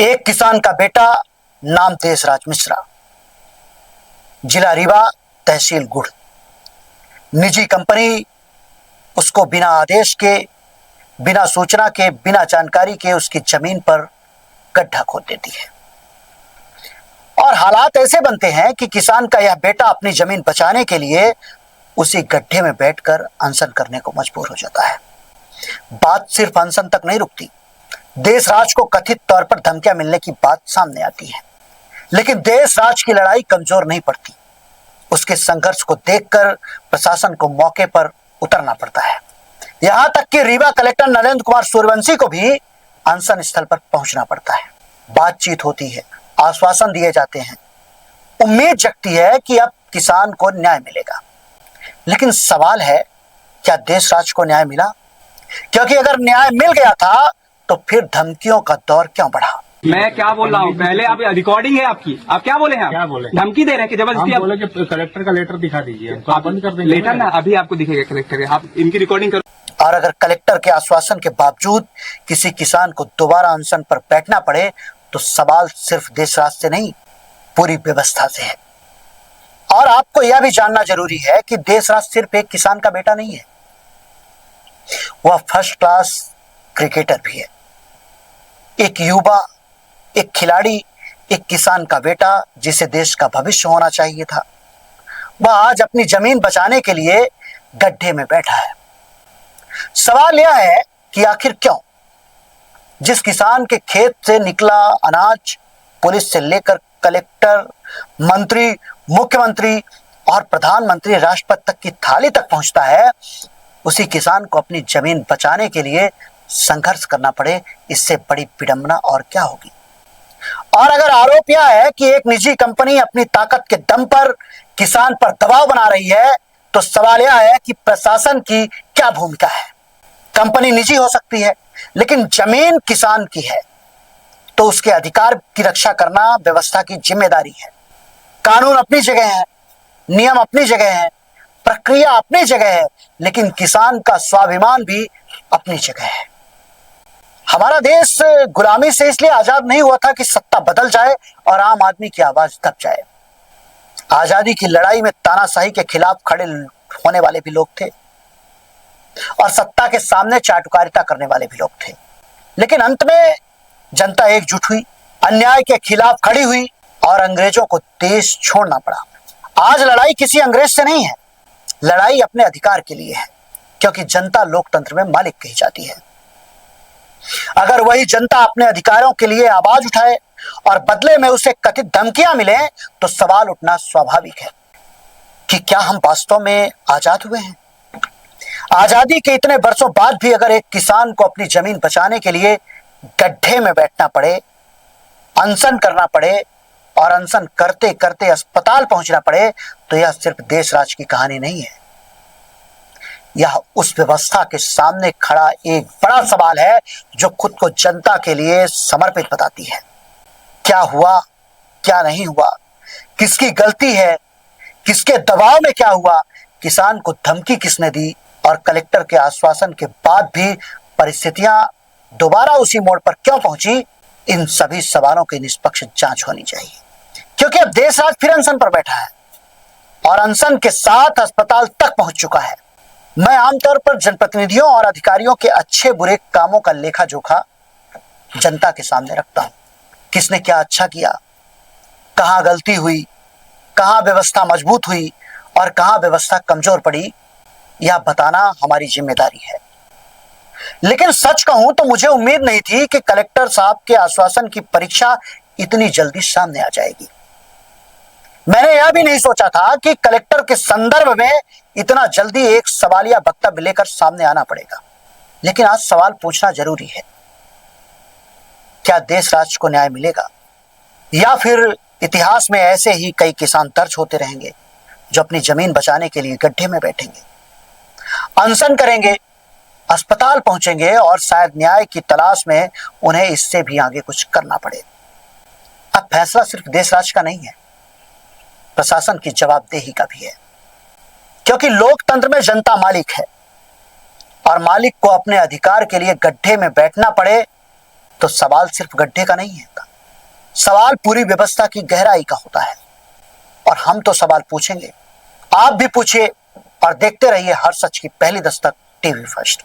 एक किसान का बेटा, नाम देशराज मिश्रा, जिला रीवा, तहसील गुड़। निजी कंपनी उसको बिना आदेश के, बिना सूचना के, बिना जानकारी के उसकी जमीन पर गड्ढा खोद देती है। और हालात ऐसे बनते हैं कि किसान का यह बेटा अपनी जमीन बचाने के लिए उसी गड्ढे में बैठकर अनशन करने को मजबूर हो जाता है। बात सिर्फ अनशन तक नहीं रुकती। देशराज को कथित तौर पर धमकियां मिलने की बात सामने आती है, लेकिन देशराज की लड़ाई कमजोर नहीं पड़ती। उसके संघर्ष को देखकर प्रशासन को मौके पर उतरना पड़ता है। यहां तक कि रीवा कलेक्टर नरेंद्र कुमार सूर्यवंशी को भी अनशन स्थल पर पहुंचना पड़ता है। बातचीत होती है, आश्वासन दिए जाते हैं, उम्मीद जगती है कि अब किसान को न्याय मिलेगा। लेकिन सवाल है, क्या देशराज को न्याय मिला? क्योंकि अगर न्याय मिल गया था तो फिर धमकियों का दौर क्यों बढ़ा? मैं क्या बोल रहा हूँ, पहले आप रिकॉर्डिंग है आपकी, आप क्या बोले हैं? क्या बोले? धमकी दे रहे हैं कि जबरदस्ती। हम बोले कि कलेक्टर का लेटर दिखा दीजिए, आप बंद कर देंगे। लेटर ना अभी आपको दिखेगा कलेक्टर, आप इनकी रिकॉर्डिंग करो। और अगर कलेक्टर के आश्वासन के बावजूद किसी किसान को दोबारा अनशन पर बैठना पड़े तो सवाल सिर्फ देशराज से नहीं, पूरी व्यवस्था से है। और आपको यह भी जानना जरूरी है कि देशराज सिर्फ एक किसान का बेटा नहीं है, वह फर्स्ट क्लास क्रिकेटर भी है। एक युवा, एक खिलाड़ी, एक किसान का बेटा जिसे देश का भविष्य होना चाहिए था, वह आज अपनी जमीन बचाने के लिए गड्ढे में बैठा है। सवाल यह है कि आखिर क्यों? जिस किसान के खेत से निकला अनाज पुलिस से लेकर कलेक्टर, मंत्री, मुख्यमंत्री और प्रधानमंत्री, राष्ट्रपति तक की थाली तक पहुंचता है, उसी किसान को अपनी जमीन बचाने के लिए संघर्ष करना पड़े, इससे बड़ी विडंबना और क्या होगी? और अगर आरोप यह है कि एक निजी कंपनी अपनी ताकत के दम पर किसान पर दबाव बना रही है, तो सवाल यह है कि प्रशासन की क्या भूमिका है? कंपनी निजी हो सकती है, लेकिन जमीन किसान की है, तो उसके अधिकार की रक्षा करना व्यवस्था की जिम्मेदारी है। कानून अपनी जगह है, नियम अपनी जगह है, प्रक्रिया अपनी जगह है, लेकिन किसान का स्वाभिमान भी अपनी जगह है। हमारा देश गुलामी से इसलिए आजाद नहीं हुआ था कि सत्ता बदल जाए और आम आदमी की आवाज दब जाए। आजादी की लड़ाई में तानाशाही के खिलाफ खड़े होने वाले भी लोग थे और सत्ता के सामने चाटुकारिता करने वाले भी लोग थे, लेकिन अंत में जनता एकजुट हुई, अन्याय के खिलाफ खड़ी हुई और अंग्रेजों को देश छोड़ना पड़ा। आज लड़ाई किसी अंग्रेज से नहीं है, लड़ाई अपने अधिकार के लिए है, क्योंकि जनता लोकतंत्र में मालिक कही जाती है। अगर वही जनता अपने अधिकारों के लिए आवाज उठाए और बदले में उसे कथित धमकियां मिले, तो सवाल उठना स्वाभाविक है कि क्या हम वास्तव में आजाद हुए हैं? आजादी के इतने वर्षों बाद भी अगर एक किसान को अपनी जमीन बचाने के लिए गड्ढे में बैठना पड़े, अनशन करना पड़े और अनशन करते करते अस्पताल पहुंचना पड़े, तो यह सिर्फ देशराज की कहानी नहीं है, यह उस व्यवस्था के सामने खड़ा एक बड़ा सवाल है जो खुद को जनता के लिए समर्पित बताती है। क्या हुआ, क्या नहीं हुआ, किसकी गलती है, किसके दबाव में क्या हुआ, किसान को धमकी किसने दी और कलेक्टर के आश्वासन के बाद भी परिस्थितियां दोबारा उसी मोड़ पर क्यों पहुंची? इन सभी सवालों की निष्पक्ष जांच होनी चाहिए, क्योंकि अब देशराज फिर अनशन पर बैठा है और अनशन के साथ अस्पताल तक पहुंच चुका है। मैं आमतौर पर जनप्रतिनिधियों और अधिकारियों के अच्छे बुरे कामों का लेखा जोखा जनता के सामने रखता हूं। किसने क्या अच्छा किया, कहां गलती हुई, कहां व्यवस्था मजबूत हुई और कहां व्यवस्था कमजोर पड़ी, यह बताना हमारी जिम्मेदारी है। लेकिन सच कहूं तो मुझे उम्मीद नहीं थी कि कलेक्टर साहब के आश्वासन की परीक्षा इतनी जल्दी सामने आ जाएगी। मैंने यह भी नहीं सोचा था कि कलेक्टर के संदर्भ में इतना जल्दी एक सवालिया वक्तव्य लेकर सामने आना पड़ेगा। लेकिन आज सवाल पूछना जरूरी है, क्या देशराज को न्याय मिलेगा या फिर इतिहास में ऐसे ही कई किसान दर्ज होते रहेंगे जो अपनी जमीन बचाने के लिए गड्ढे में बैठेंगे, अनशन करेंगे, अस्पताल पहुंचेंगे और शायद न्याय की तलाश में उन्हें इससे भी आगे कुछ करना पड़े। अब फैसला सिर्फ देशराज का नहीं है, प्रशासन की जवाबदेही का भी है, क्योंकि लोकतंत्र में जनता मालिक है और मालिक को अपने अधिकार के लिए गड्ढे में बैठना पड़े तो सवाल सिर्फ गड्ढे का नहीं है, सवाल पूरी व्यवस्था की गहराई का होता है और हम तो सवाल पूछेंगे, आप भी पूछिए और देखते रहिए हर सच की पहली दस्तक टीवी फर्स्ट।